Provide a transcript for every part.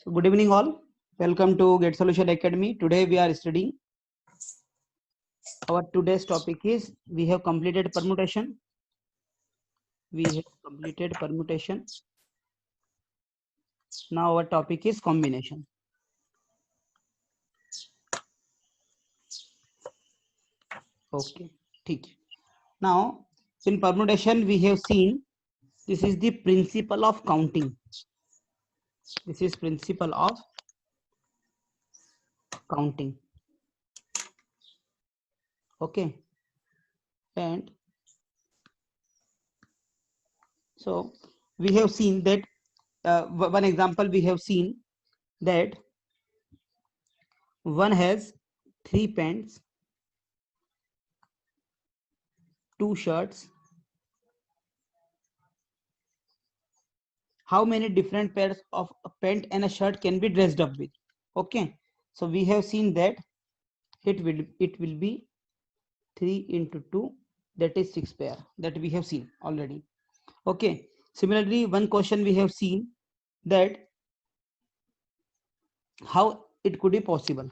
So good evening all. Welcome to Get Solution Academy. Today we are studying. Our today's topic is we have completed permutation. We have completed permutation. Now our topic is combination. Okay. ठीक. Now in permutation we have seen this is the principle of counting. This is principle of counting. Okay. And so we have seen that one example we have seen that one has 3 pants, 2 shirts. How many different pairs of a pant and a shirt can be dressed up with? Okay, so we have seen that it will be 3 into 2, that is 6 pair, that we have seen already. Okay, similarly one question we have seen that how it could be possible.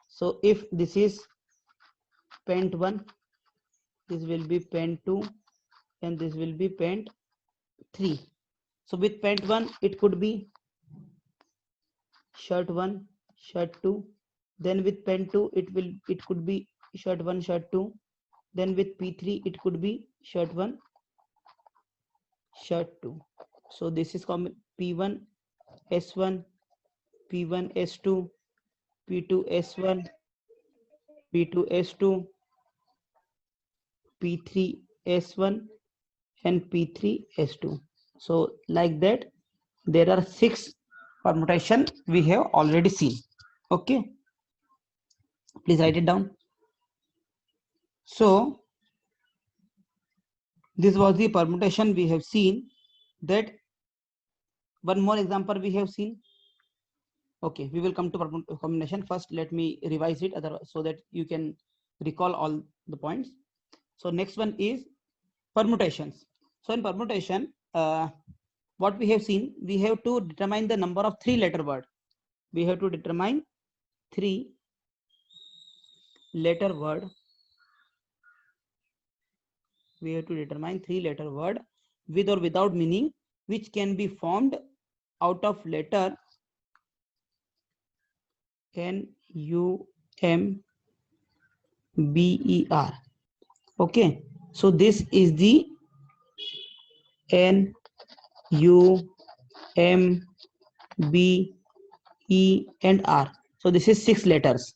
So if this is pant 1, this will be pant 2, and this will be pant 3. So with pant 1 it could be shirt 1, shirt 2. Then with pen 2 it could be shirt 1, shirt 2. Then with P3 it could be shirt 1, shirt 2. So this is called P1 S1, P1 S2, P2 S1, P2 S2, P3 S1, and P3 S2. So like that there are 6 permutation we have already seen. Okay, please write it down. So this was the permutation we have seen. That one more example we have seen. Okay, we will come to combination. First let me revise it so that you can recall all the points. So next one is permutations. So in permutation what we have seen, we have to determine the number of 3-letter word. We have to determine 3-letter word. We have to determine 3-letter word with or without meaning, which can be formed out of letter N, U, M, B, E, R. Okay, so this is the N, U, M, B, E, and R. So this is 6 letters.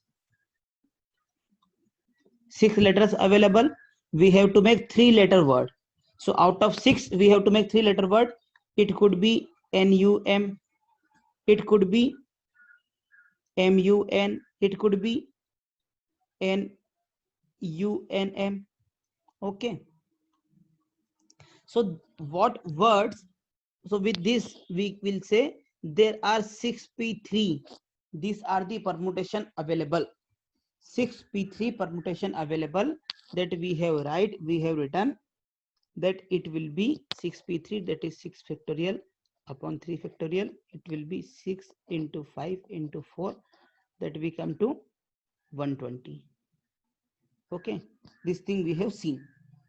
6 letters available. We have to make 3-letter word. So out of 6, we have to make 3-letter word. It could be N, U, M. It could be M, U, N. It could be N, U, N, M. Okay. So what words? So with this we will say there are 6p3. These are the permutation available. 6p3 permutation available that we have written that it will be 6p3, that is 6 factorial upon 3 factorial. It will be 6 into 5 into 4, that we come to 120. Okay, this thing we have seen.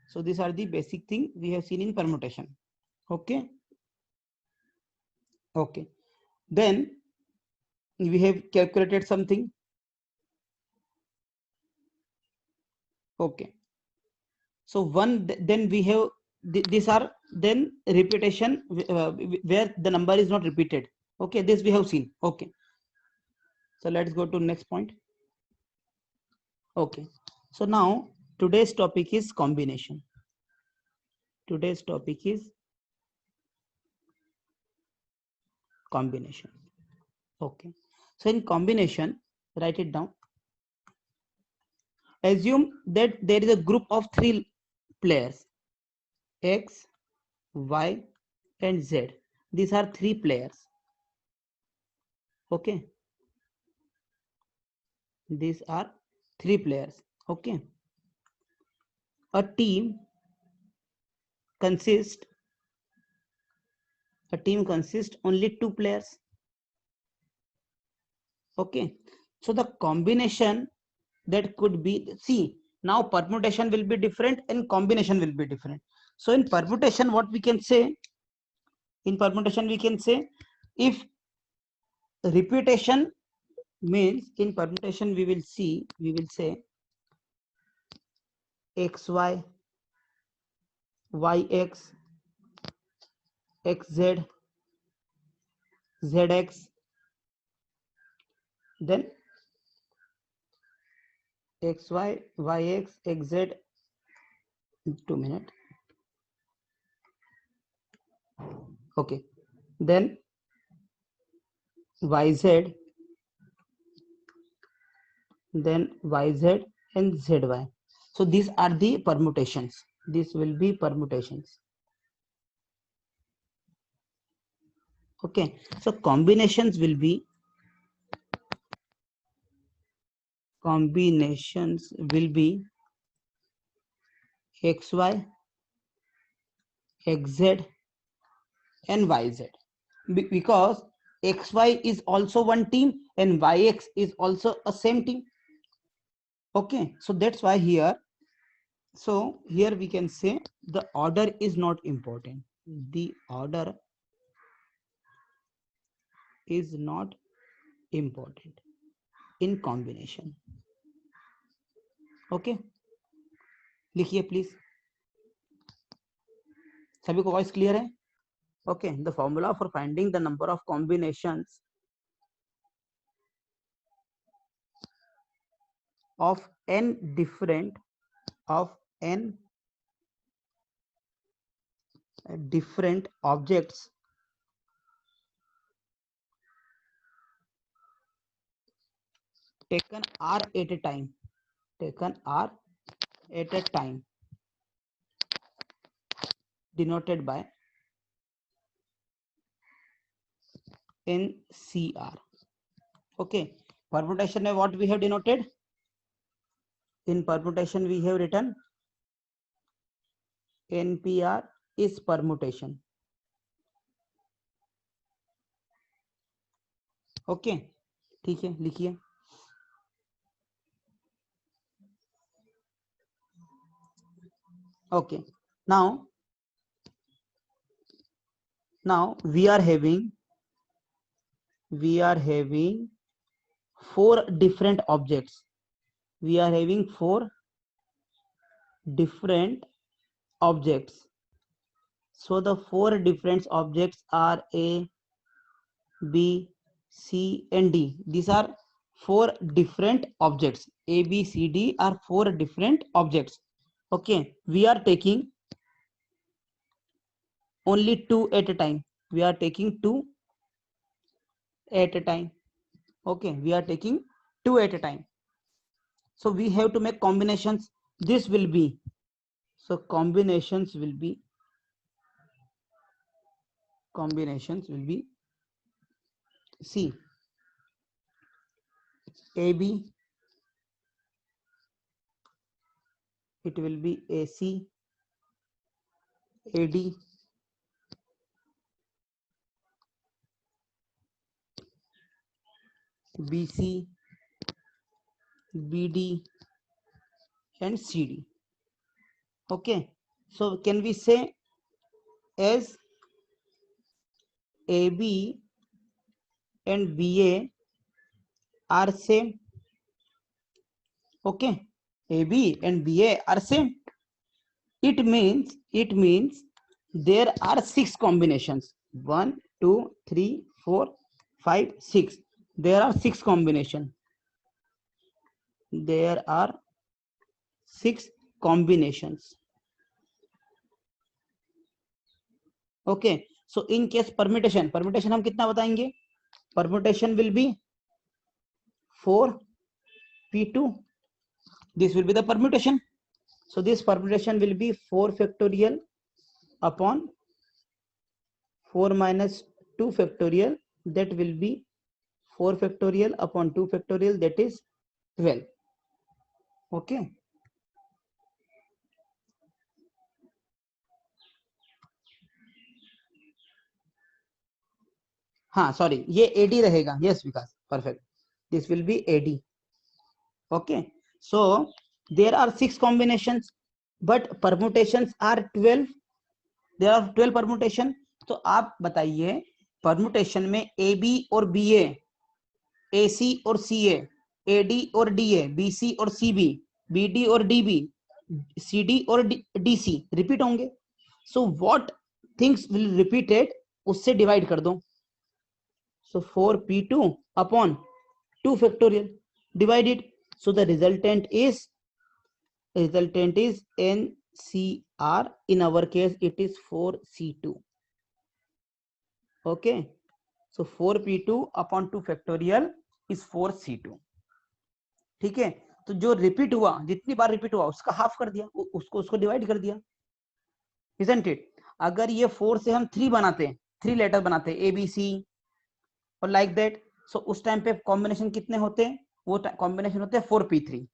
So these are the basic thing we have seen in permutation. Okay. Okay, then we have calculated something. Okay, so then we have these are then repetition where the number is not repeated. Okay, this we have seen. Okay, so let's go to next point. Okay, so now today's topic is combination. Today's topic is combination. Okay, so in combination, write it down. Assume that there is a group of 3 players, X, Y, and Z. These are 3 players. Okay, these are 3 players. Okay, a team consists only 2 players. Okay, so the combination that could be, see, now permutation will be different and combination will be different. So in permutation, what we can say, in permutation we can say, if repetition means, in permutation we will see, we will say xy, yx, xz, zx, then xy, yx, xz, 2 minutes. Okay, then yz, then yz and zy. So these are the permutations. This will be permutations. Okay, so combinations will be xy, xz and yz, because xy is also one team and yx is also a same team. Okay, so that's why here, so here we can say the order is not important. The order is not important in combination. Okay, लिखिए please, सभी को voice clear है? Okay, the formula for finding the number of combinations of n different objects taken r at a time, denoted by NCR. Okay, permutation में what we have denoted? In permutation we have written NPR is permutation. Okay, ठीक है, लिखिए. Okay, now we are having 4 different objects. We are having 4 different objects. So the 4 different objects are A, B, C and D. These are 4 different objects. A, B, C, D are 4 different objects. Okay, we are taking only 2 at a time. We are taking 2 at a time. Okay, we are taking 2 at a time. So we have to make combinations. This will be, so combinations will be C, AB, it will be AC, AD, BC, BD and CD. Okay, so can we say as AB and BA are same? Okay, AB and BA are same. It means there are 6 combinations. 1, 2, 3, 4, 5, 6. There are 6 combinations. There are 6 combinations. Okay, so in case permutation हम कितना बताएंगे? Permutation will be 4p2. This will be the permutation. So this permutation will be 4 factorial upon 4 minus 2 factorial. That will be 4 factorial upon 2 factorial, that is 12. Okay. हाँ sorry, ये AD रहेगा. Yes Vikas, perfect. This will be AD. Okay, so there are 6 combinations, but permutations are 12. There are 12 permutation. तो आप बताइए permutation में AB और BA, AC और CA, AD और DA, BC और CB, BD और DB, CD और DC रिपीट होंगे. So what things will repeated, उससे डिवाइड कर दो. So 4p2 upon 2 factorial, divide it. So the resultant is NCR. In our case it is 4C2. Okay, so 4p2 upon 2 factorial is 4C2. ठीक है, तो जो repeat हुआ, जितनी बार repeat हुआ उसका हाफ कर दिया, उसको डिवाइड कर दिया, isn't it? अगर ये 4 से हम 3 बनाते हैं, 3 लेटर बनाते हैं ABC और लाइक दैट, सो उस टाइम पे कॉम्बिनेशन कितने होते हैं? वो कॉम्बिनेशन होते हैं 4p3,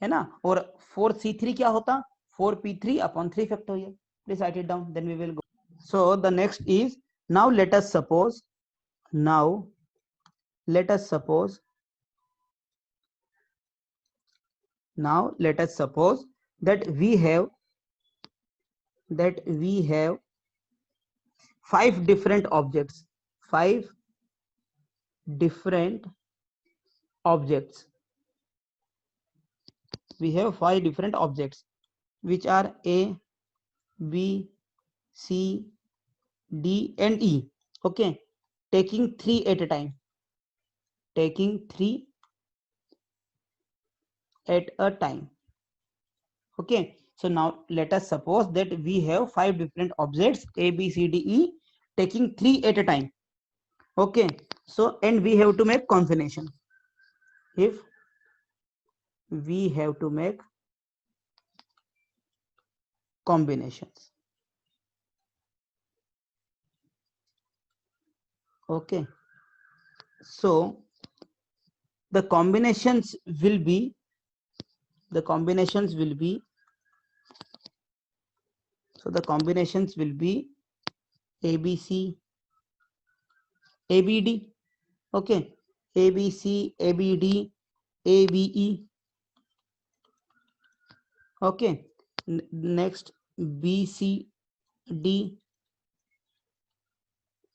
है ना. और 4C3 क्या होता? 4p3 upon 3 factorial. Please write it down, then we will go. So the next is, now let us suppose that we have 5 different objects. 5 different objects. We have 5 different objects which are A, B, C, D and E. Okay, taking 3 at a time. Okay, so now let us suppose that we have 5 different objects A, B, C, D, E, taking 3 at a time. Okay, so and we have to make combination. If we have to make combinations. Okay, so the combinations will be ABC, ABD. Okay, ABC, ABD, ABE. Okay, next BCD,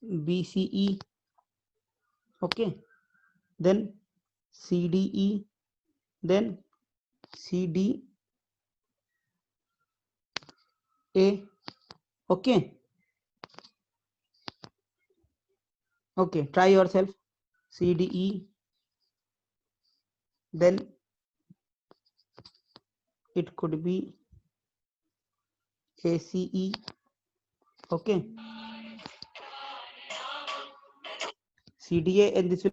BCE. Okay, then CDE, then CDA. Okay, try yourself. CDE, then it could be ACE. Okay, CDA, and this will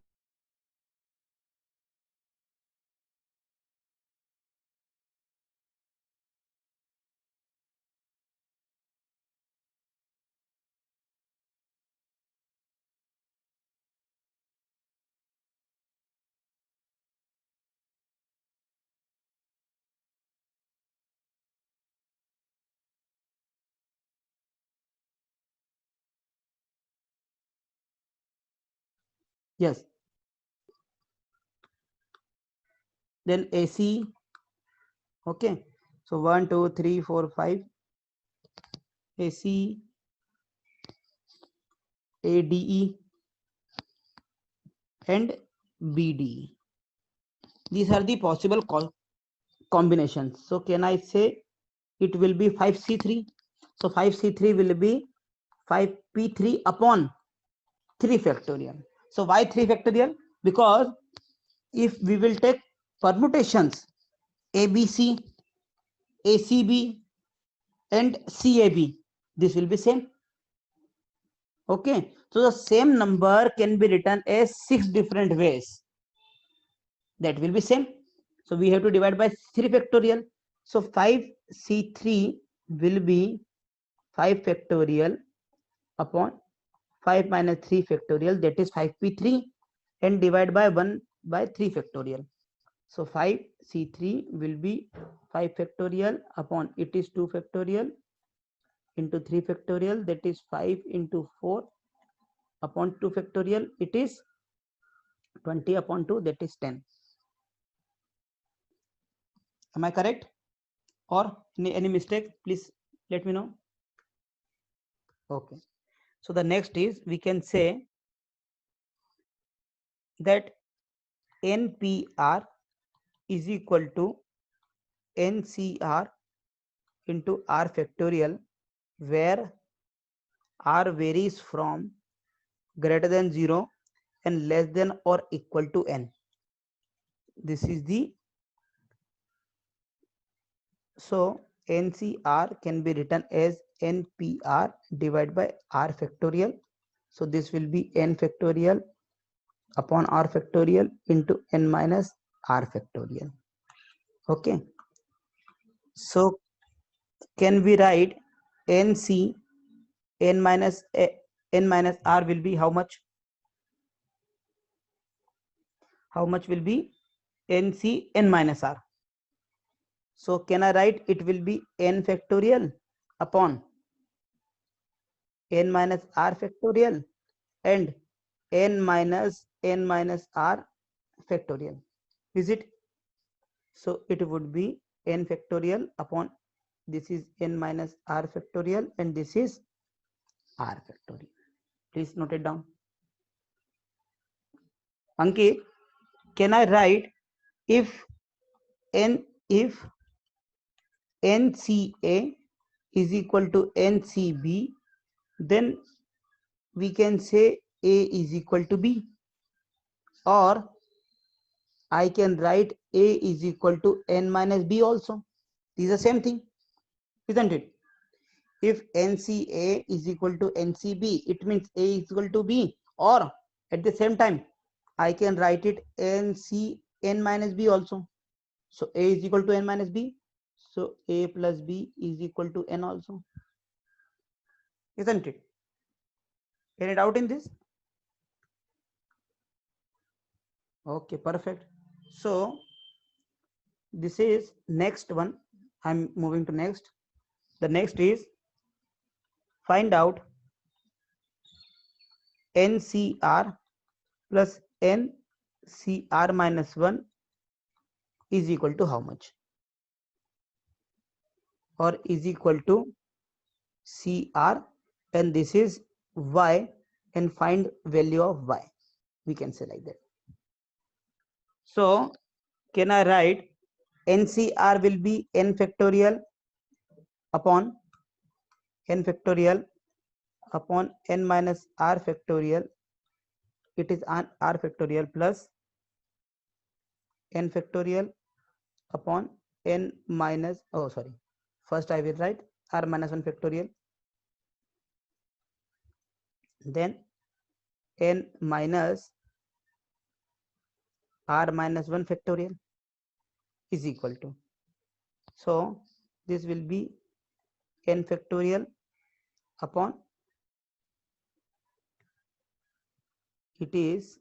yes, then AC. Okay, so 1 2 3 4 5 AC, ADE and BDE. These are the possible combinations. So can I say it will be 5C3? So 5C3 will be 5p3 upon 3 factorial. So why 3 factorial? Because if we will take permutations ABC, ACB and CAB, this will be same. Okay, so the same number can be written as 6 different ways. That will be same. So we have to divide by 3 factorial. So 5C3 will be 5 factorial upon 5 minus 3 factorial, that is 5p3, and divide by 1 by 3 factorial. So 5C3 will be 5 factorial upon it is 2 factorial into 3 factorial, that is 5 into 4 upon 2 factorial, it is 20 upon 2, that is 10. Am I correct? Or any mistake? Please let me know. Okay. So the next is, we can say that NPR is equal to NCR into R factorial, where R varies from greater than 0 and less than or equal to n. This is the, so NCR can be written as NPR divided by R factorial. So this will be n factorial upon R factorial into n minus R factorial. Okay. So can we write NC n minus R will be how much? How much will be NC n minus R? So can I write it will be n factorial upon n minus R factorial and n minus R factorial. Is it? So it would be n factorial upon, this is n minus R factorial and this is R factorial. Please note it down. Ankit, can I write if NCA is equal to NCB, then we can say A is equal to B, or I can write A is equal to N minus B also. This is the same thing, isn't it? If NCA is equal to NCB, it means A is equal to B, or at the same time I can write it NC N minus B also. So A is equal to N minus B, so A plus B is equal to N also, isn't it? Any doubt in this? Okay, perfect. So this is next one. I'm moving to next. The next is, find out NCR plus NCR minus 1 is equal to how much, or is equal to CR, and this is Y, and find value of Y. We can say like that. So can I write NCR will be n factorial upon n factorial upon n minus R factorial. It is an R factorial plus n factorial upon n minus, oh sorry, first I will write R minus 1 factorial, then n minus R minus 1 factorial is equal to, so this will be n factorial upon, it is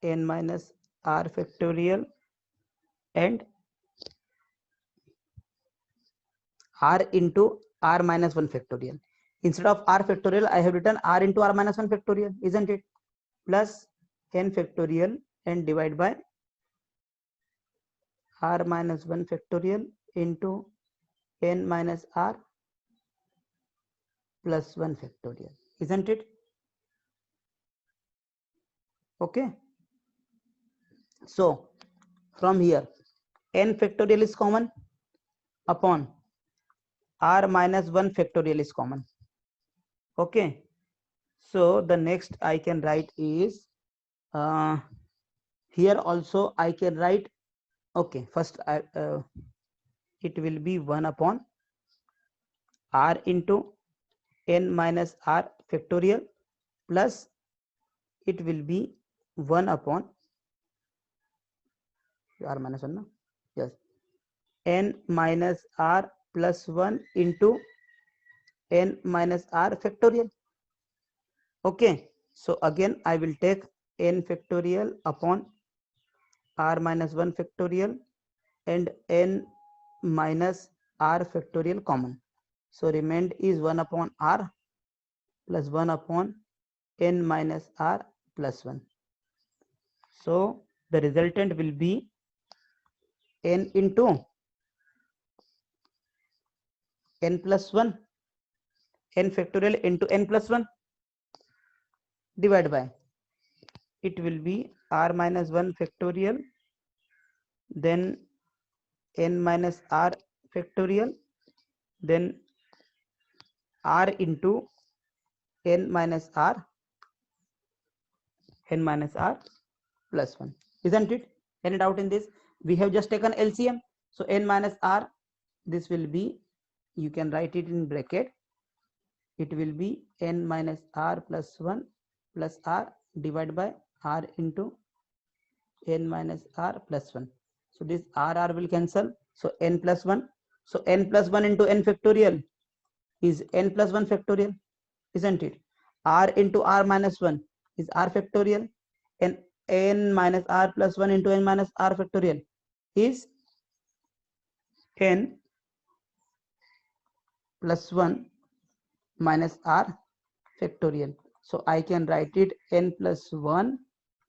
n minus R factorial and R into R minus 1 factorial. Instead of R factorial, I have written R into R minus 1 factorial, isn't it? Plus n factorial and divide by R minus 1 factorial into n minus R plus 1 factorial, isn't it? Okay. So from here, n factorial is common upon R minus 1 factorial is common. Okay. So the next I can write is, here also I can write, okay, first it will be 1 upon R into n minus R factorial plus it will be 1 upon R minus 1, no? Yes, n minus R plus 1 into n minus R factorial. Okay, so again I will take n factorial upon R minus 1 factorial and n minus R factorial common. So remained is 1 upon R plus 1 upon n minus R plus 1. So the resultant will be n into n plus 1, n factorial into n plus 1, divide by, it will be r minus 1 factorial, then n minus r factorial, then r into n minus r plus 1, isn't it? Any doubt in this? We have just taken LCM, so n minus r, this will be, you can write it in bracket, it will be n minus r plus 1 plus r divided by r into n minus r plus 1. So this r will cancel, so n plus 1, so n plus 1 into n factorial is n plus 1 factorial, isn't it? R into r minus 1 is r factorial, and n minus r plus 1 into n minus r factorial is n plus 1 minus r factorial. So I can write it n plus 1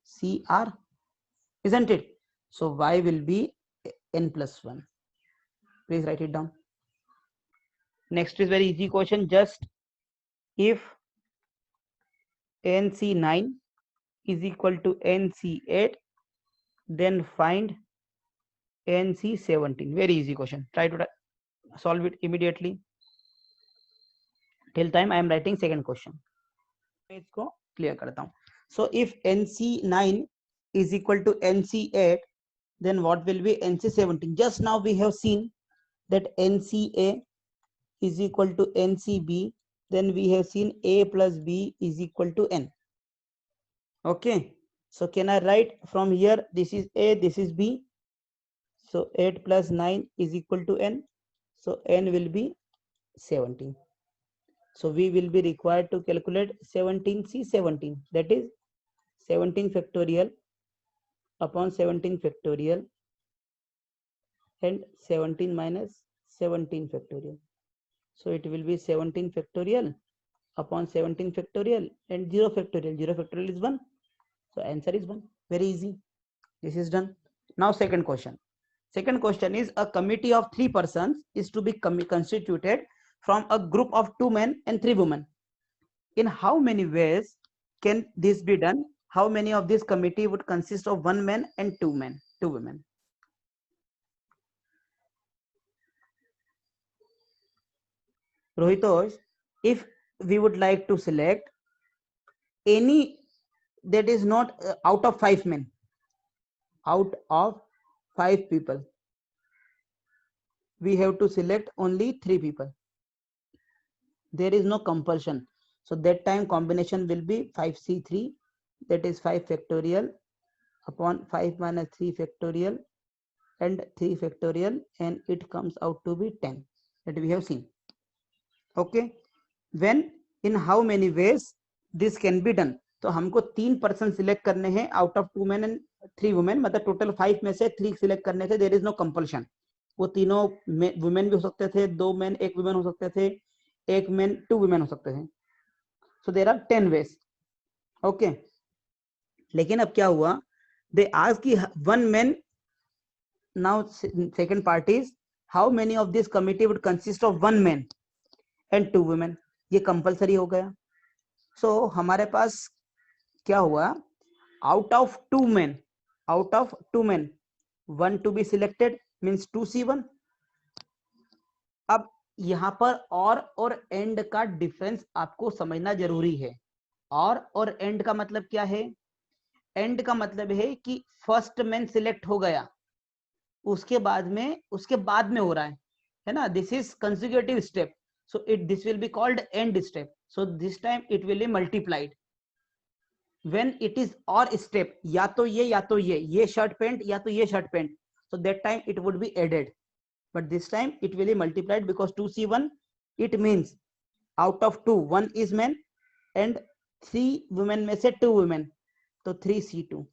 cr, isn't it? So y will be n plus 1. Please write it down. Next is very easy question. Just if nc9 is equal to nc8, then find nc17. Very easy question. Try to solve it immediately. Till time I am writing second question. इसको clear करता हूँ. So if nc9 is equal to nc8, then what will be nc17? Just now we have seen that nca is equal to ncb, then we have seen a plus b is equal to n. Okay, so can I write from here, this is a, this is b, so 8 plus 9 is equal to n, so n will be 17. So we will be required to calculate 17c17, that is 17 factorial upon 17 factorial and 17 minus 17 factorial. So it will be 17 factorial upon 17 factorial and 0 factorial. 0 factorial is 1. So answer is 1. Very easy. This is done. Now second question. Second question is, a committee of 3 persons is to be constituted from a group of 2 men and 3 women. In how many ways can this be done? How many of this committee would consist of 1 man and 2 men, 2 women? Rohitosh, if we would like to select any that is not out of 5 men, out of 5 people, we have to select only 3 people. There is no compulsion. So that time combination will be 5c3, that is 5 factorial upon 5 minus 3 factorial and 3 factorial, and it comes out to be 10, that we have seen. Okay, when, in how many ways this can be done? तो हमको 3 person select करने हैं out of 2 men and 3 women, मतलब total 5 में से 3 select करने थे. There is no compulsion. वो तीनों वुमेन भी हो सकते थे, 2 men 1 woman हो सकते थे, 1 man 2 women हो सकते थे. So there are 10 ways. Okay, लेकिन अब क्या हुआ, दे आस्क कि 1 man. Now second part is, how many of this committee would consist of 1 man and 2 women. ये कंपलसरी हो गया. सो हमारे पास क्या हुआ, out of 2 men, out of 2 men 1 to be selected means 2c1. अब यहां पर और एंड का डिफरेंस आपको समझना जरूरी है. और एंड का मतलब क्या है? एंड का मतलब है कि फर्स्ट मैन सिलेक्ट हो गया, उसके बाद में हो रहा है ना. This is consecutive step, so this will be called end step. So this time it will be multiplied. When it is or step, या तो ये शर्ट पैंट या तो ये shirt pant, so that time it would be added, but this time it will be multiplied because 2c1, it means out of 2, 1 is man and 3 women में से 2 women, तो 3c2.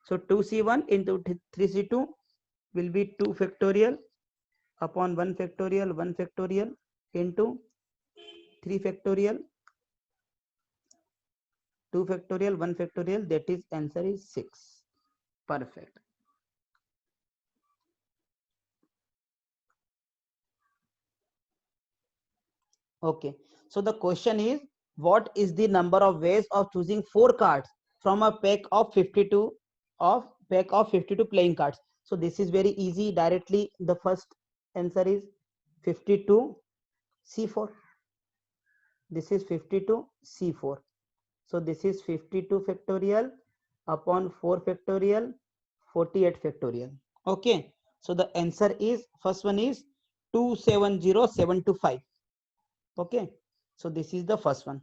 So 2c1 into 3c2 will be 2 factorial upon 1 factorial into 3 factorial, 2 factorial, 1 factorial, that is answer is 6. Perfect. Okay. So the question is, what is the number of ways of choosing 4 cards from a pack of 52 playing cards? So this is very easy. Directly, the first answer is 52 C4. This is 52 C4. So this is 52 factorial upon 4 factorial, 48 factorial. Okay. So the answer is, first one is 270725. Okay. So this is the first one.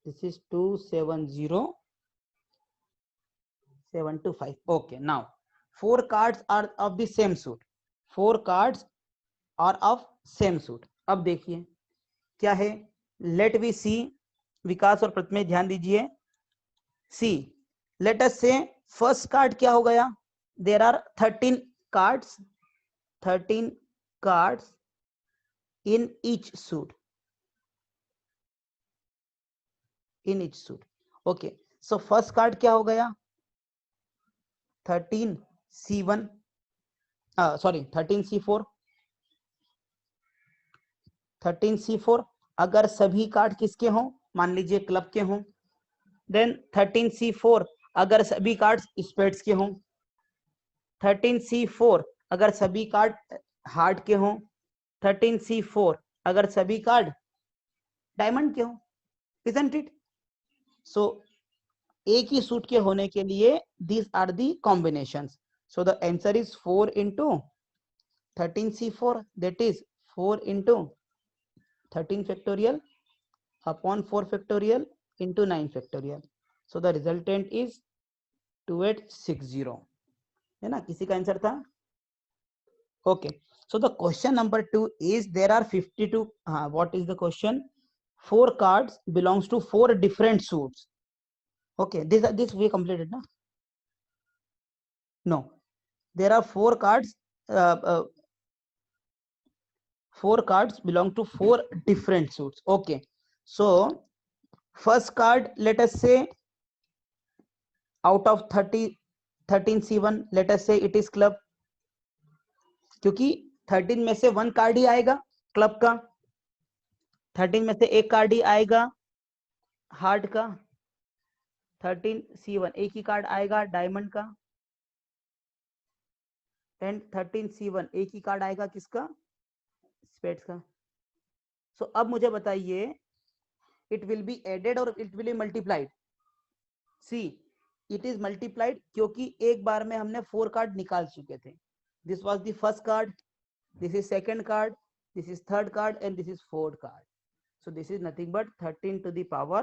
This is 270725. Okay. Now 4 cards are of the same suit. 4 cards are of same suit. अब देखिए क्या है. Let we see. विकास और प्रथमेश ध्यान दीजिए. See, let us say first card क्या हो गया. There are 13 cards. 13 cards in each suit. In each suit. Okay. So first card क्या हो गया. 13 C1. Sorry, 13 C4. 13 C4. अगर सभी कार्ड किसके हों, मान लीजिए क्लब के हों, देन 13 C4 अगर सभी कार्ड स्पेड्स के हों. 13 C4 अगर सभी कार्ड हार्ट के हों. 13 C4 अगर सभी कार्ड डायमंड के हों. Isn't it? So एक ही सूट के होने के लिए these are the combinations. So the answer is 4 into 13 C4, that is 4 into 13 factorial upon 4 factorial into 9 factorial. So the resultant is 2860. है ना, किसी का आंसर था. Okay. So the question number 2 is, there are 52. What is the question? 4 cards belongs to 4 different suits. Okay. This we completed, na? No. There are 4 cards. 4 cards belong to 4 different suits. Okay. So first card, let us say out of 13 C1, let us say it is club. क्योंकि 13 में से 1 card ही आएगा club का. 13 में से एक card ही आएगा heart का. 13 C1 एक ही कार्ड आएगा डायमंड का. एंड 13 C1 एक ही कार्ड आएगा किसका, स्पेड्स का. सो अब मुझे बताइए, इट विल बी एडेड और it will be multiplied. See, it is multiplied क्योंकि एक बार में हमने 4 कार्ड निकाल चुके थे. This was the first card, this is second card, this is third card and this is fourth card. So this is nothing but 13 to the power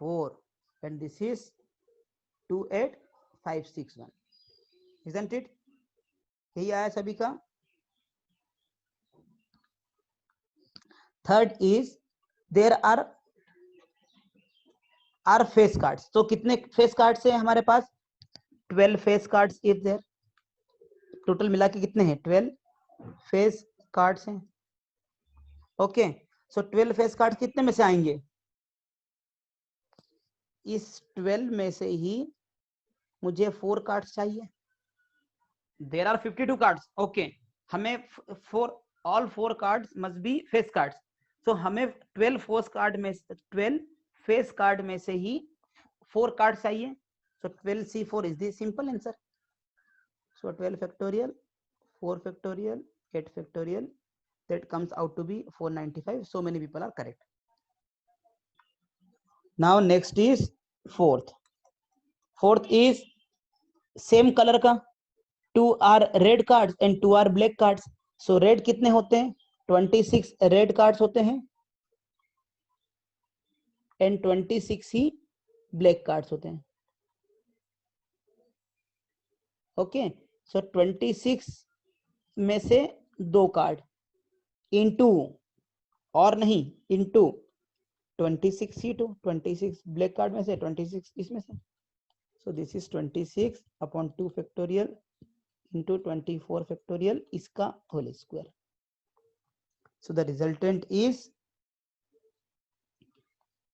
4 and this is 28561. Isn't it? यही आया सभी का. Third is, there are face cards. तो कितने face cards हैं हमारे पास? 12 face cards is there. Total मिला के कितने हैं? 12 face cards हैं. ओके. सो 12 फेस कार्ड कितने में से आएंगे? इस 12 में से ही मुझे 4 कार्ड्स चाहिए. There are 52 cards. ओके. हमें all 4 cards must be face cards. So हमें 12 फेस कार्ड में से ही 4 कार्ड चाहिए. सो 12 C4 is the simple answer. So 12 factorial, 4 factorial, 8 factorial, that comes out to be 495. So many people are correct. Now next is fourth. Fourth is same color का. 2 are red cards and 2 are black cards. So red कितने होते हैं? 26 red cards होते हैं and 26 he black cards होते हैं. Okay. So 26 में से 2 कार्ड into और नहीं into 26 C2, 26 ब्लैक कार्ड में से, 26 इसमें से. So this is 26 upon 2 factorial into 24 factorial इसका whole square. So the resultant is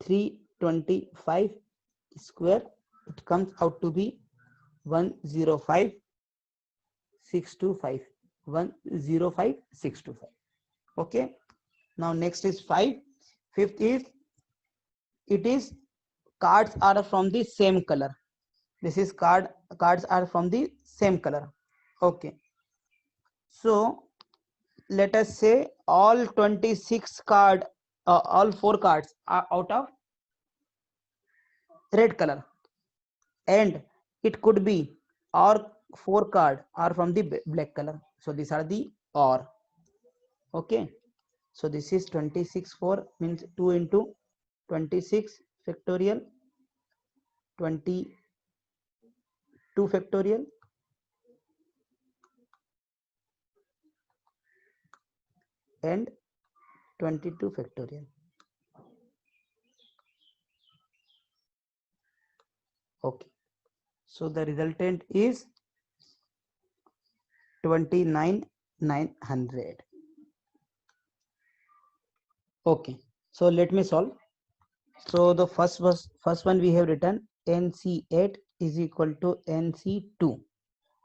325 square, it comes out to be 105,625. 105,625. Okay. Now next is 5. Fifth is, it is cards are from the same color. This is cards are from the same color. Okay. So let us say all 26 card, all 4 cards are out of red color, and it could be or 4 card are from the black color. So these are the or. Okay. So this is 26 4 means 2 into 26 factorial, 22 factorial, and 22 factorial. Okay. So the resultant is 29,900. Okay. So let me solve. So the first one we have written NC8 is equal to NC2.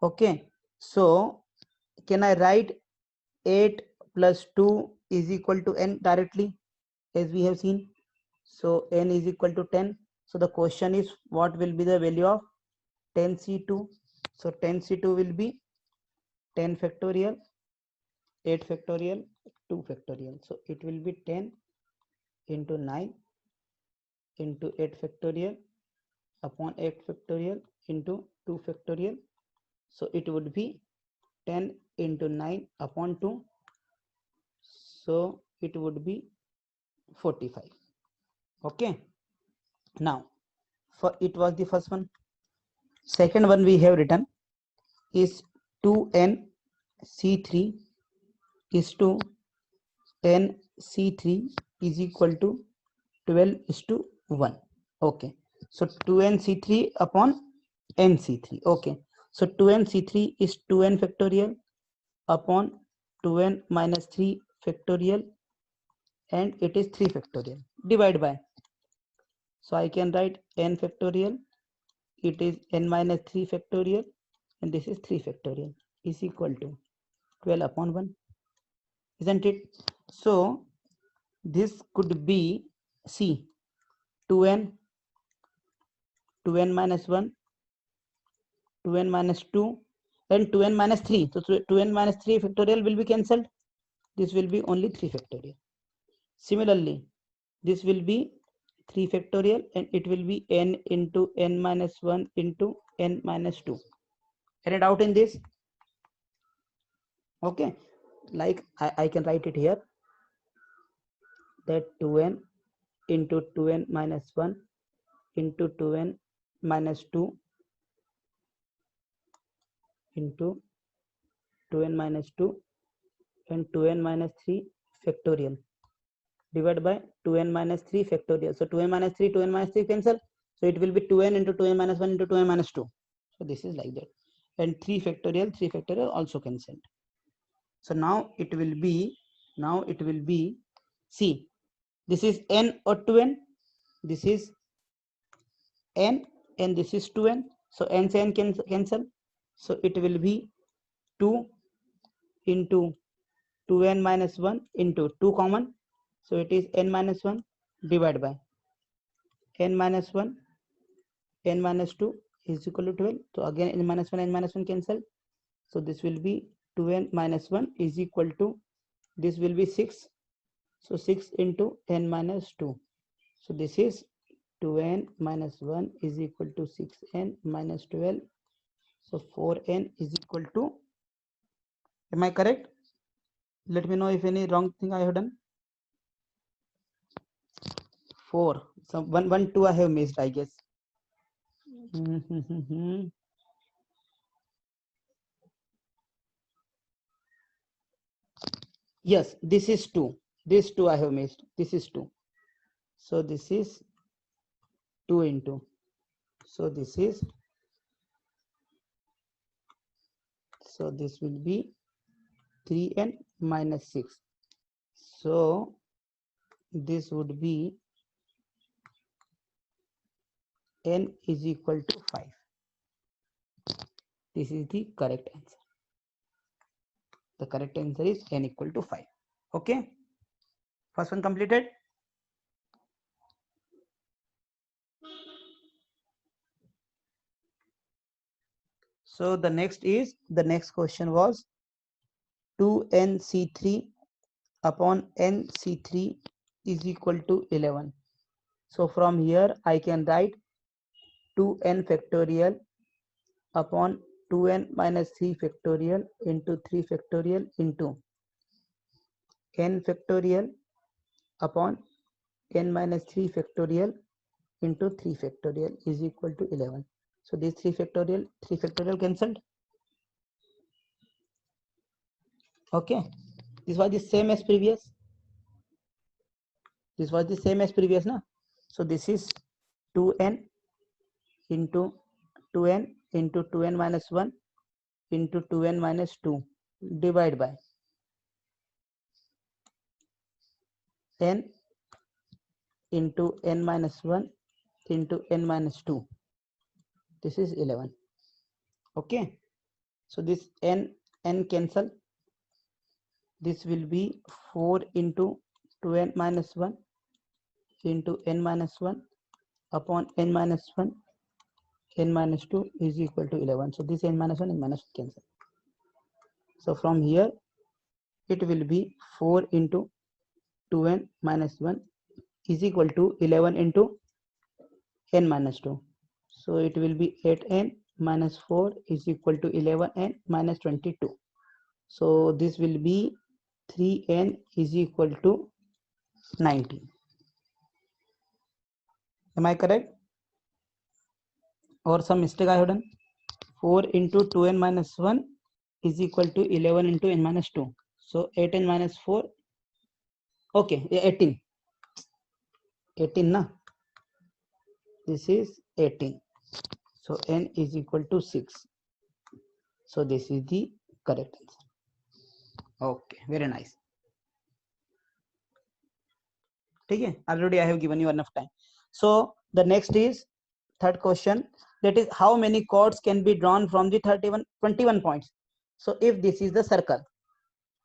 Okay. So can I write 8 plus 2 is equal to n directly, as we have seen? So n is equal to 10. So the question is, what will be the value of 10C2? So 10C2 will be 10 factorial, 8 factorial, 2 factorial. So it will be 10 into 9 into 8 factorial upon 8 factorial into 2 factorial. So it would be 10 into 9 upon 2. So it would be 45. Okay. Now, for it was the first one. Second one we have written is 2nC3 is to nC3 is equal to 12:1. Okay. So 2nC3 upon nC3. Okay. So 2nC3 is 2n factorial upon 2n minus 3 factorial, and it is 3 factorial. Divide by. So I can write n factorial, it is n minus 3 factorial, and this is 3 factorial is equal to 12 upon 1. Isn't it? So this could be C, 2n, 2n minus 1, 2n minus 2, and 2n minus 3. So 2n minus 3 factorial will be cancelled. This will be only 3 factorial. Similarly, this will be 3 factorial, and it will be n into n minus 1 into n minus 2. Any doubt in this? Okay. Like I can write it here, that 2n into 2n minus 1 into 2n minus 2 into 2n minus 2 and 2n minus 3 factorial divided by 2n minus 3 factorial. So 2n minus 3, 2n minus 3 cancel. So it will be 2n into 2n minus 1 into 2n minus 2. So this is like that. And 3 factorial also cancelled. So now it will be, see, this is n or 2n, this is n, and this is 2n. So n and n can cancel. So it will be 2 into 2n minus 1 into 2 common. So it is n minus 1 divided by n minus 1, n minus 2 is equal to 12. So again n minus 1 cancel. So this will be 2n minus 1 is equal to, this will be 6. So 6 into n minus 2. So this is 2n minus 1 is equal to 6n minus 12. So 4n is equal to, am I correct? Let me know if any wrong thing I have done. 4. So 1, 2 I have missed, I guess. Yes, this is 2. This 2 I have missed. This is 2. So this is 2 into. So this is, so this will be 3n minus 6. So this would be n is equal to 5. This is the correct answer. The correct answer is n equal to 5. Okay, first one completed. So the next question was 2nc3 upon nc3 is equal to 11. So from here I can write 2n factorial upon 2n minus 3 factorial into 3 factorial into n factorial upon n minus 3 factorial into 3 factorial is equal to 11. So this 3 factorial cancelled. Okay, this was the same as previous. This was the same as previous, na? So this is 2n into 2n into 2n minus 1 into 2n minus 2 divide by n into n minus 1 into n minus 2. This is 11. Okay, so this n cancel. This will be 4 into 2n minus 1 into n minus 1 upon n minus 1 n minus 2 is equal to 11. So this n minus 1 n minus 1 cancel. So from here it will be 4 into 2n minus 1 is equal to 11 into n minus 2. So it will be 8n minus 4 is equal to 11n minus 22. So this will be 3n is equal to 19. Am I correct? Or some mistake I have done? 4 into 2n minus 1 is equal to 11 into n minus 2. So 8n minus 4. Okay, 18. 18 na? This is 18. So n is equal to 6. So this is the correct answer. Okay, very nice. Okay, already I have given you enough time. So the next is third question, that is how many chords can be drawn from the 21 points. So if this is the circle,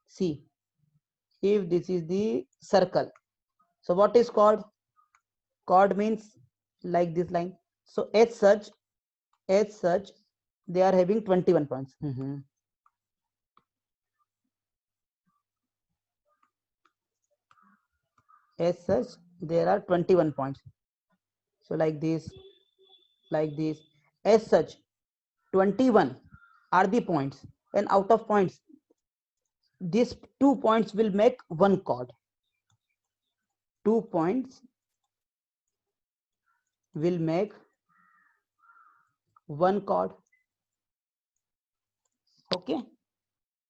see, if this is the circle, so what is chord? Chord means like this line. So as such they are having 21 points. As such there are 21 points. So like this, as such 21 are the points, and out of points these 2 points will make one chord. 2 points will make one chord. Okay,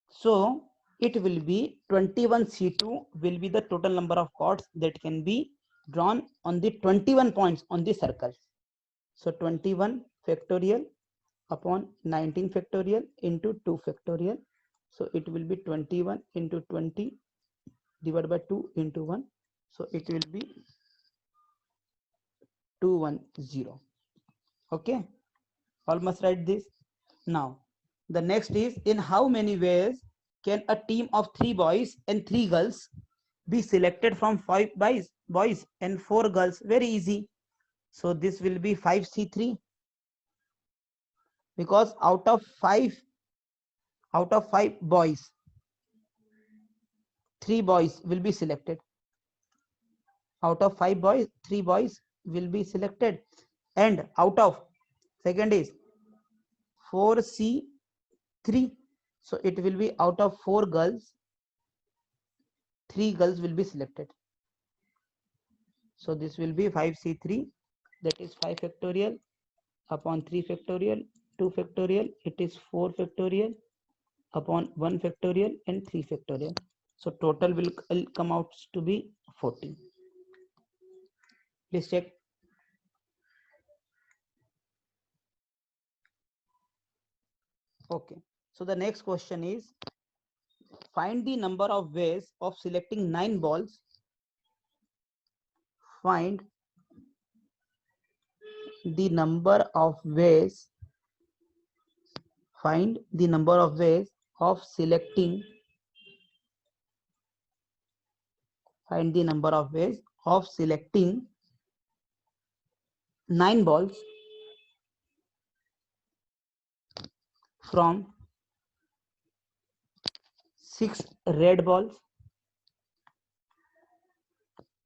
so it will be 21c2 will be the total number of chords that can be drawn on the 21 points on the circle. So 21 factorial upon 19 factorial into 2 factorial. So it will be 21 into 20 divided by 2 into 1. So it will be 210. Okay, almost write this. Now the next is, in how many ways can a team of 3 boys and 3 girls be selected from 5 boys and 4 girls? Very easy. So this will be 5c3, because out of 5 boys 3 boys will be selected. Out of 5 boys 3 boys will be selected, and out of second is 4c3. So it will be out of 4 girls 3 girls will be selected. So this will be 5c3, that is 5 factorial upon 3 factorial 2 factorial, it is 4 factorial upon 1 factorial and 3 factorial. So total will come out to be 14. Please check. Okay, so the next question is, find the number of ways of selecting 9 balls. Find the number of ways. Find the number of ways of selecting. Find the number of ways of selecting 9 balls from 6 red balls.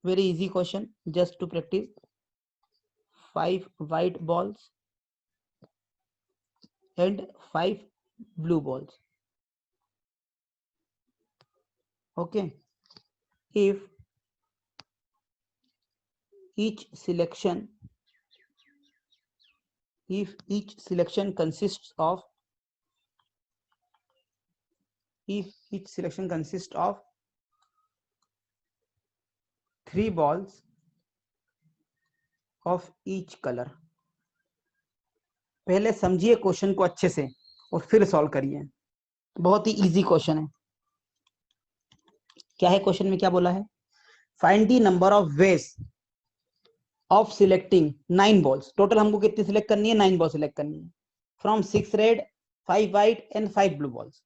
Very easy question, just to practice. 5 white balls and 5 blue balls. Okay. If each selection consists of 3 balls of each color. पहले समझिए question को अच्छे से और फिर solve करिए. बहुत ही easy question है. क्या है क्वेश्चन में, क्या बोला है? Find the number of ways of selecting 9 balls. Total हमको कितनी सिलेक्ट करनी है? 9 बॉल सिलेक्ट करनी है. From 6 red, 5 white and 5 blue balls.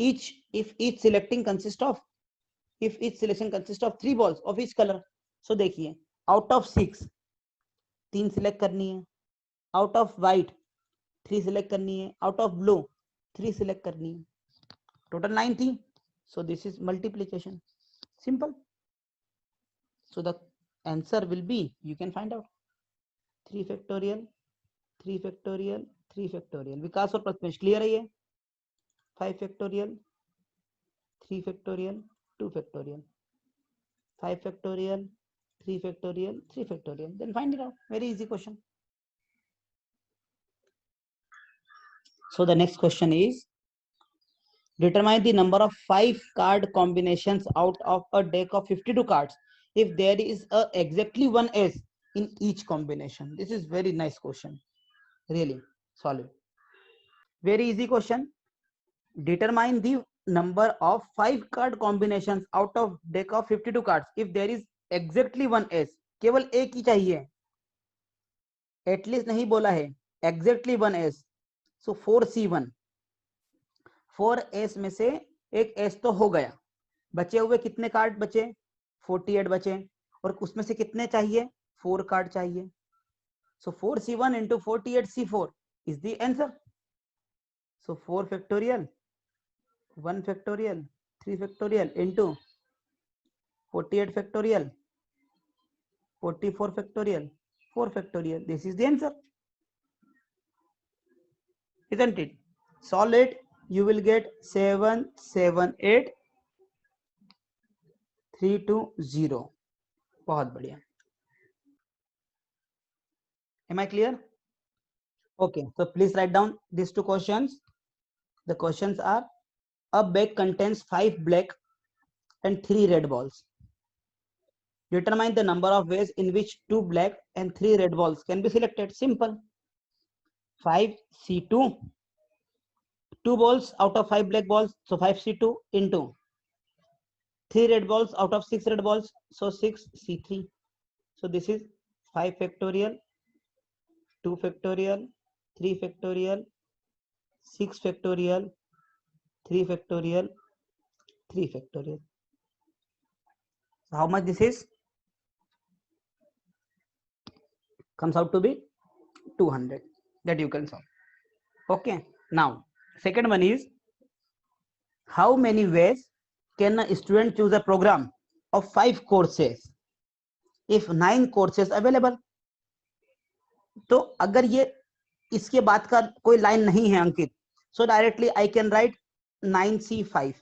if each selection consists of 3 balls of each color. So देखिए, आउट ऑफ 6 3 सिलेक्ट करनी है, out of white 3 select करनी है, आउट ऑफ ब्लू 3 सिलेक्ट करनी है. टोटल 9 थी. So this is multiplication. Simple. So the answer will be, you can find out, 3 factorial 3 factorial 3 factorial. विकास और Prathamesh clear है ये? 5 factorial 3 factorial 2 factorial 5 factorial 3 factorial 3 factorial. Then find it out. Very easy question. So the next question is, determine the number of 5 card combinations out of a deck of 52 cards if there is a exactly one S in each combination. This is very nice question. Really solid. Very easy question. Determine the number of 5 card combinations out of deck of 52 cards if there is exactly one S. केवल एक ही चाहिए, at least नहीं बोला है, exactly one S. So 4C1. 4S में से एक S तो हो गया. बचे हुए कितने कार्ड बचे? 48 बचे. और उसमें से कितने चाहिए? 4 कार्ड चाहिए. So 4C1 into 48C4 is the answer. So 4 factorial 1 factorial 3 factorial into 48 factorial 44 factorial 4 factorial. This is the answer, isn't it? Solve it. You will get 778320. बहुत बढ़िया. Am I clear? Okay, so please write down these 2 questions. The questions are, a bag contains 5 black and 3 red balls. Determine the number of ways in which 2 black and 3 red balls can be selected. Simple. 5C2, 2 balls out of 5 black balls, so 5C2 into 3 red balls out of 6 red balls, so 6C3. So this is 5 factorial 2 factorial 3 factorial 6 factorial 3 factorial 3 factorial. So how much this is? Comes out to be 200. That you can solve. Okay. Now second one is, how many ways can a student choose a program of 5 courses if 9 courses available? तो अगर ये इसके बाद का कोई line नहीं है अंकित, so directly I can write 9C5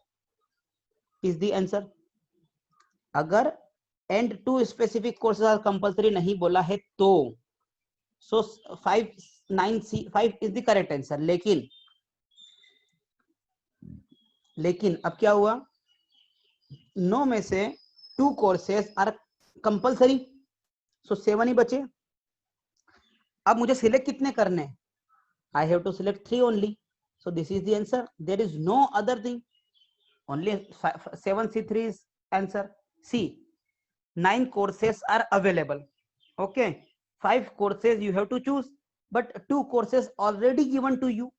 is the answer. अगर and 2 specific courses are compulsory नहीं बोला है तो so 9C5 is the correct answer. लेकिन अब क्या हुआ? 9 में से 2 courses are compulsory, so 7 ही बचे. अब मुझे सिलेक्ट कितने करने? I have to select 3 only. So this is the answer. There is no other thing. Only 7C3 is answer. C. 9 courses are available. Okay. 5 courses you have to choose, but 2 courses already given to you.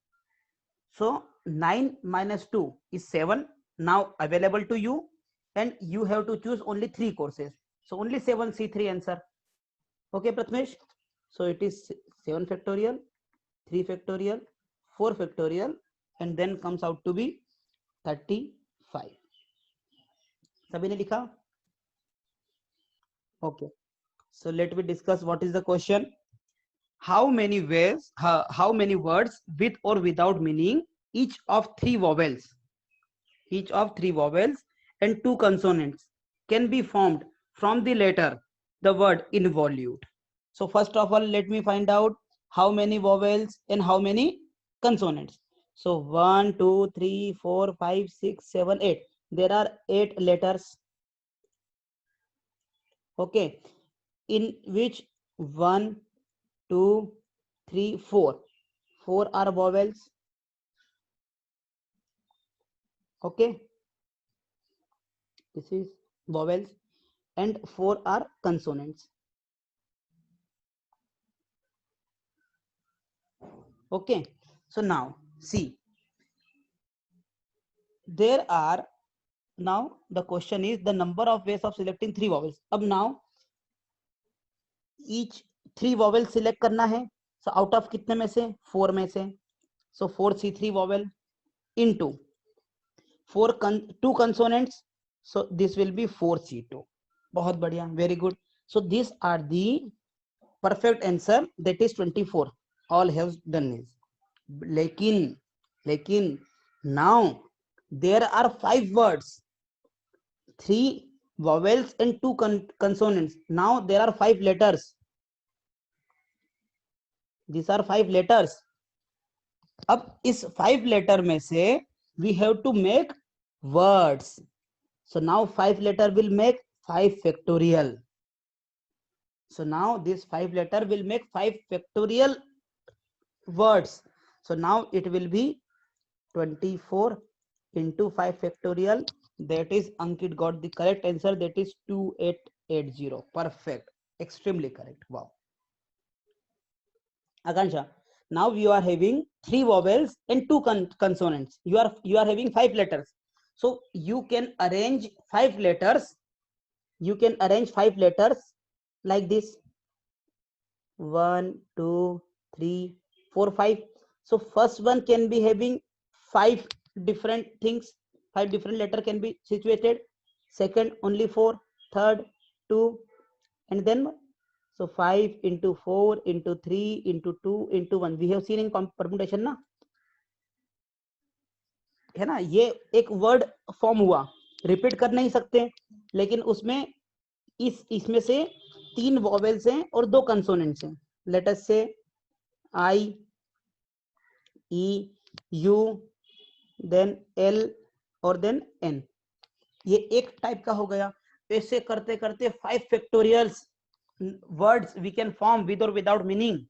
So 9 minus 2 is 7 now available to you, and you have to choose only 3 courses. So only 7 C3 answer. Okay, Pratmesh. So it is 7 factorial, 3 factorial, 4 factorial, and then comes out to be 35. सभी ने लिखा? Okay. So let me discuss what is the question. How many ways, how many words with or without meaning, each of 3 vowels and 2 consonants can be formed from the letter the word involute. So first of all, let me find out how many vowels and how many consonants. So 1, 2, 3, 4, 5, 6, 7, 8. There are 8 letters. Okay, in which 1, 2, 3, 4. 4 are vowels. Okay, this is vowels, and 4 are consonants. Okay, so now see, there are, now the question is the number of ways of selecting 3 vowels. Ab now each 3 vowel select करना है. So out of कितने में से? 4 में से. So 4 C3 vowel into 2 consonants. So this will be 4 C2. बहुत बढ़िया, very good. So these are the perfect answer, that is 24. All have done this. लेकिन now there are 5 words, 3 vowels and 2 consonants. Now there are 5 letters. These are 5 letters. अब इस 5 letter में से we have to make words. So now 5 letter will make 5 factorial. So now this 5 letter will make 5 factorial words. So now it will be 24 into 5 factorial. That is, Ankit got the correct answer, that is 2880. Perfect, extremely correct. Wow. Akansha, now you are having 3 vowels and 2 consonants. You are having 5 letters. So you can arrange 5 letters. You can arrange 5 letters like this: 1, 2, 3, 4, 5. So first one can be having 5 different things. 5 different letter can be situated. Second only 4. Third 2, and then so 5 into 4 into 3 into 2 into 1. We have seen in permutation ना, है ना? ये एक word form हुआ, repeat कर नहीं सकते, लेकिन उसमें इसमें से 3 वॉवेल्स हैं और 2 कंसोनेंट्स हैं. लेट अस से I, E, U, then L और देन N. ये एक टाइप का हो गया. ऐसे करते करते 5 factorials words we can form with or without meaning,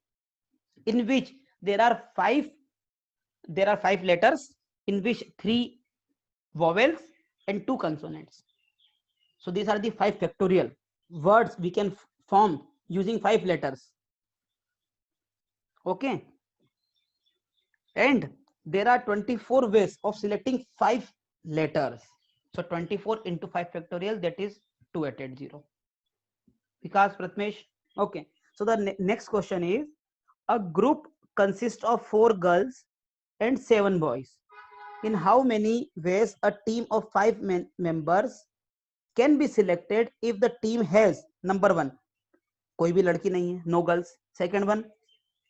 in which there are 5 letters, in which 3 vowels and 2 consonants. So these are the 5 factorial words we can form using 5 letters. Okay, and there are 24 ways of selecting 5 letters. So 24 into 5 factorial, that is 2880. Vikas, Pratmesh. Okay, so the next question is, a group consists of 4 girls and 7 boys. In how many ways a team of 5 members can be selected if the team has, number 1, कोई भी लड़की नहीं है, no girls. Second one,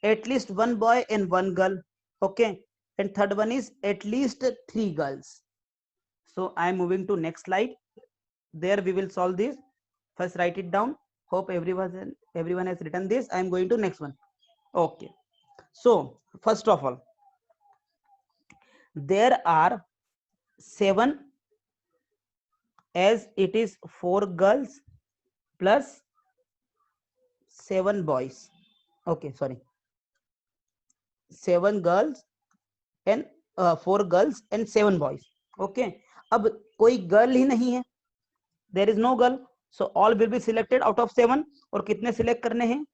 at least 1 boy and 1 girl. Okay, and third one is at least 3 girls. So I am moving to next slide. There we will solve this. First write it down. Hope everyone has written this. I am going to next one. Okay, so first of all, there are 7, as it is 4 girls plus 7 boys. Okay, sorry, 7 girls and 4 girls and 7 boys. Okay, अब कोई girl ही नहीं है, there is no girl, so all will be selected out of 7. और कितने select करने हैं?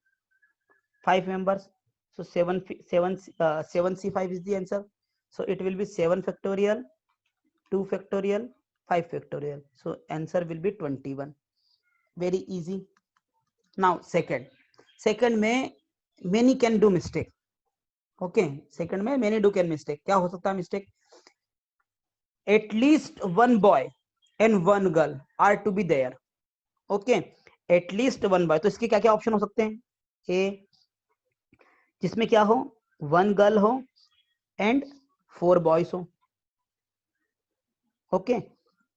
5 members. So 7c5 is the answer. So it will be 7 factorial, 2 factorial, 5 factorial. So answer will be 21. Very easy. Now second में many can do mistake. Okay, second में many do can mistake. क्या हो सकता है mistake? At least one boy and one girl are to be there. Okay, at least one boy. तो इसके क्या क्या ऑप्शन हो सकते हैं? ए, जिसमें क्या हो, 1 गर्ल हो एंड 4 बॉयज हो. ओके,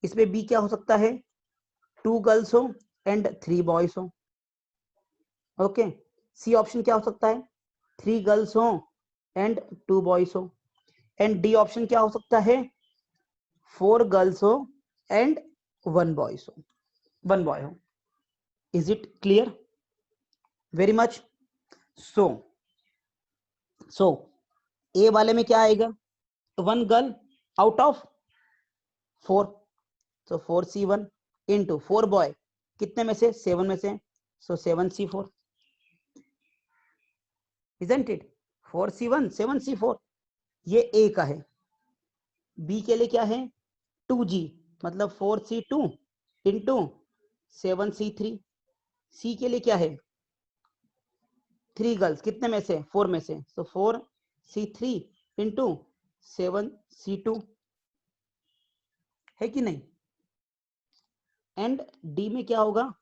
इसमें बी क्या हो सकता है? 2 गर्ल्स हो एंड 3 बॉयज हो. ओके, सी ऑप्शन क्या हो सकता है? 3 गर्ल्स हो एंड 2 बॉयज हो. एंड डी ऑप्शन क्या हो सकता है? 4 गर्ल्स हो एंड 1 बॉयज हो, 1 बॉय हो. Is it clear? Very much. So A वाले में क्या आएगा? 1 गर्ल आउट ऑफ 4. तो 4c1 इंटू 4 बॉय, कितने में से? 7 में से. सो 7c4. Isn't it? 4c1 7c4. ये ए का है. बी के लिए क्या है? 2g, मतलब 4c2 इंटू 7c3. सी के लिए क्या है? 3 गर्ल्स, कितने में से? 4 में से. सो 4c3 इंटू 7c2. है कि नहीं? एंड डी में क्या होगा?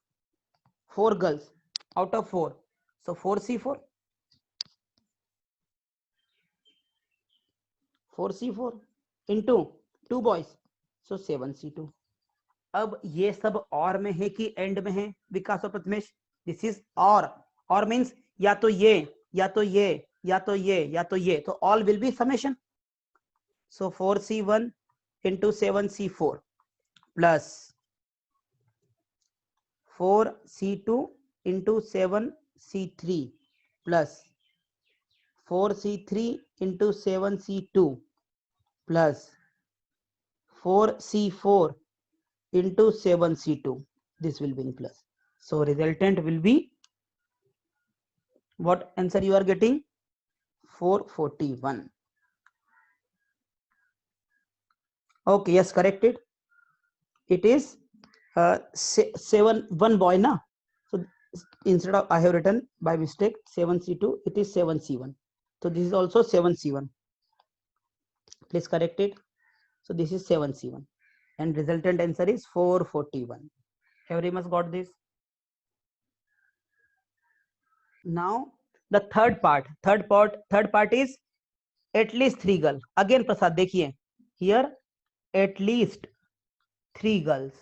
4 girls out of 4. So 4c4. 4c4 into 2 boys. So 7c2. अब ये सब और में है कि एंड में है विकास और प्रथमेश? दिस इज और मीन्स या तो ये या तो ये या तो ये या तो ये. तो all will be summation. So 4c1 into 7c4 plus 4c2 into 7c3 plus 4c3 into 7c2 plus 4c4 into 7c2. This will be in plus. So resultant will be, what answer you are getting? 441. Okay, yes, corrected. It is 1 boy na. So instead of I have written by mistake 7c2, it is 7c1. So this is also 7c1. Please correct it. So this is 7c1 and resultant answer is 441. Everyone got this? Now the third part is at least 3 girls. Again Prasad देखिए, here at least 3 girls.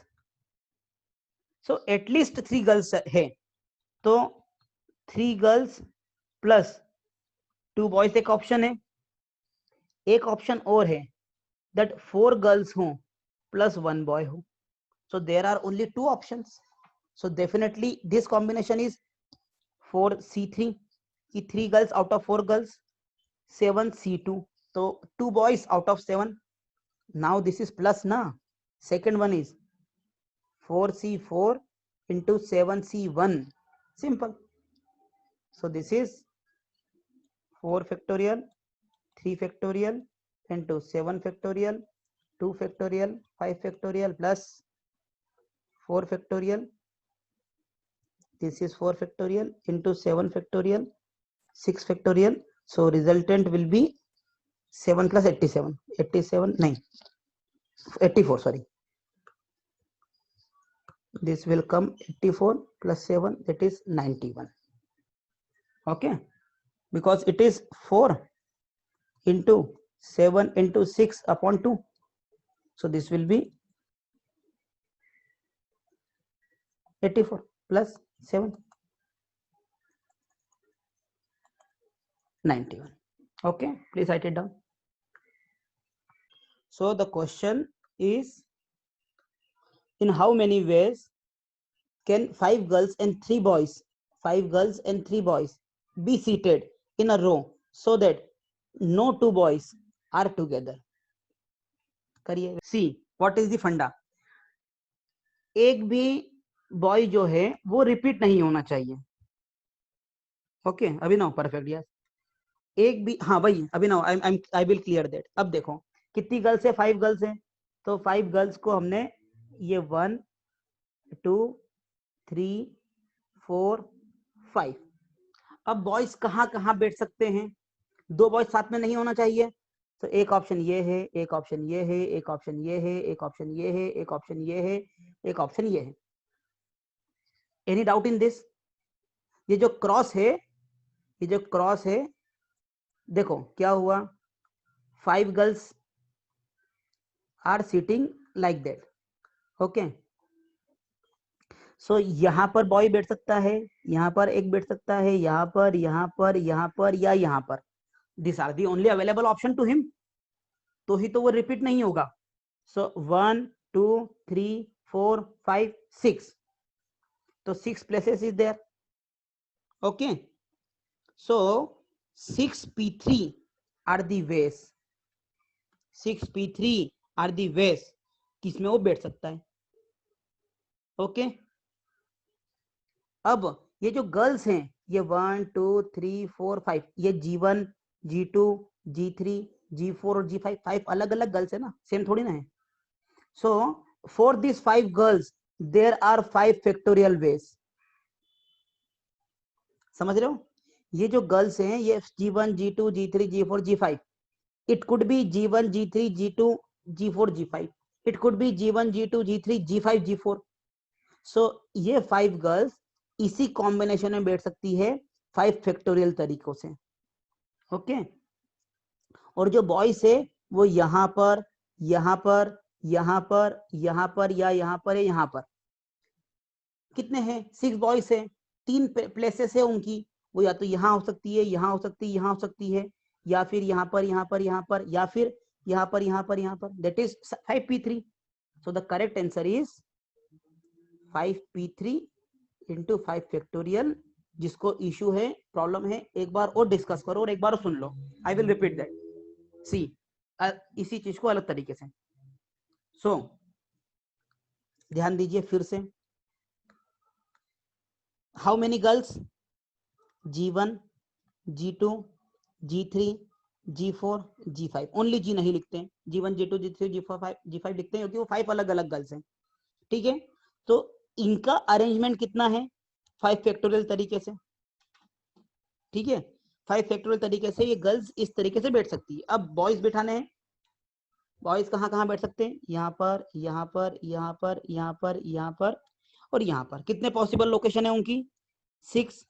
So at least 3 girls है, तो 3 girls plus 2 boys एक option है. एक option और है that 4 girls हो plus 1 boy हो. So there are only 2 options. So definitely this combination is 4c3 कि 3 girls out of 4 girls, 7c2 तो 2 boys out of 7. Now this is plus na. Second one is 4c4 into 7c1. Simple. So this is 4 factorial, 3 factorial into 7 factorial, 2 factorial, 5 factorial plus 4 factorial. This is 4 factorial into 7 factorial, 6 factorial. So resultant will be 7 plus 87. 87, no, 84, sorry. This will come 84 plus 7, that is 91. Okay, because it is 4 into 7 into 6 upon 2. So this will be 84 plus 7, 91. Okay, please write it down. So the question is, in how many ways can 5 girls and 3 boys be seated in a row so that no 2 boys are together? करिए. See, what is the funda? एक भी boy जो है वो repeat नहीं होना चाहिए. Okay अभिनव perfect yes. एक भी हाँ भाई अभिनव आई विल क्लियर दैट। अब देखो कितनी गर्ल्स है, 5 गर्ल्स हैं, तो 5 गर्ल्स को हमने ये 1 2 3 4 5। अब बॉयज कहाँ कहाँ बैठ सकते हैं, 2 बॉयज साथ में नहीं होना चाहिए, तो एक ऑप्शन ये है, एक ऑप्शन ये है, एक ऑप्शन ये है, एक ऑप्शन ये है, एक ऑप्शन ये है, एक ऑप्शन ये है। Any doubt in this? ये जो क्रॉस है, ये जो क्रॉस है, देखो क्या हुआ, 5 girls are sitting like that. Okay so यहां पर बॉय बैठ सकता है, यहां पर एक बैठ सकता है, यहां पर, यहां पर, यहां पर या यहां पर। This are the only available option to him, तो ही तो वो रिपीट नहीं होगा। सो 1 2 3 4 5 6, तो 6 places is there. Okay so 6p3 are the ways, 6p3 are the ways किसमें वो बैठ सकता है। ओके अब ये जो गर्ल्स हैं, ये 1 2 3 4 5, ये G1 G2 G3 G4 और G5, 5 अलग अलग गर्ल्स है ना, सेम थोड़ी ना है। So for this 5 girls there are 5 factorial ways. समझ रहे हो, ये जो गर्ल्स हैं ये G1 G2 G3 G4 G5, it could be G1 G3 G2 G4 G5, it could be G1 G2 G3 G5 G4। सो ये 5 गर्ल्स इसी combination में बैठ सकती है 5 फैक्टोरियल तरीकों से। ओके और जो बॉयज है वो यहाँ पर, यहाँ पर, यहाँ पर, यहाँ पर या यहाँ पर है, यहाँ पर। कितने हैं, 6 बॉयज है, 3 प्लेसेस है उनकी, वो या तो यहाँ हो सकती है, यहाँ हो सकती है, यहाँ हो सकती है, या फिर यहाँ पर, यहाँ पर, यहाँ पर, या फिर यहाँ पर, यहाँ पर, यहाँ पर। That is 5p3। So the correct answer is 5p3 into 5 factorial. जिसको इशू है, प्रॉब्लम है, एक बार और डिस्कस करो और एक बार सुन लो। आई विल रिपीट दैट, सी इसी चीज को अलग तरीके से। सो ध्यान दीजिए फिर से, how many girls, G1 G2 G3 G4 G5, only G नहीं लिखते हैं, G1 G2 G3 G5 लिखते हैं क्योंकि वो 5 अलग अलग गर्ल्स हैं। ठीक है तो इनका अरेंजमेंट कितना है, 5 फैक्टोरियल तरीके से। ठीक है 5 फैक्टोरियल तरीके से ये गर्ल्स इस तरीके से बैठ सकती है। अब बॉयज बिठाने हैं, बॉयज कहाँ कहाँ बैठ सकते हैं, यहाँ पर, यहाँ पर, यहाँ पर, यहाँ पर, यहाँ पर और यहाँ पर। कितने पॉसिबल लोकेशन है उनकी, 6।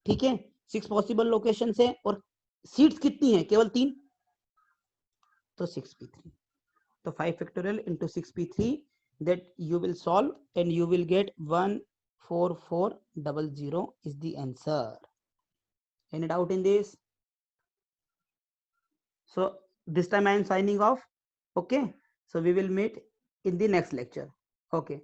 ठीक है 6 पॉसिबल लोकेशन है और सीट्स कितनी है, केवल 3, तो 6p3। तो 5 factorial into 6p3 that you will solve and you will get 14400 is the answer. Any doubt in this? So this time I am signing off. Okay so we will meet in the next lecture. Okay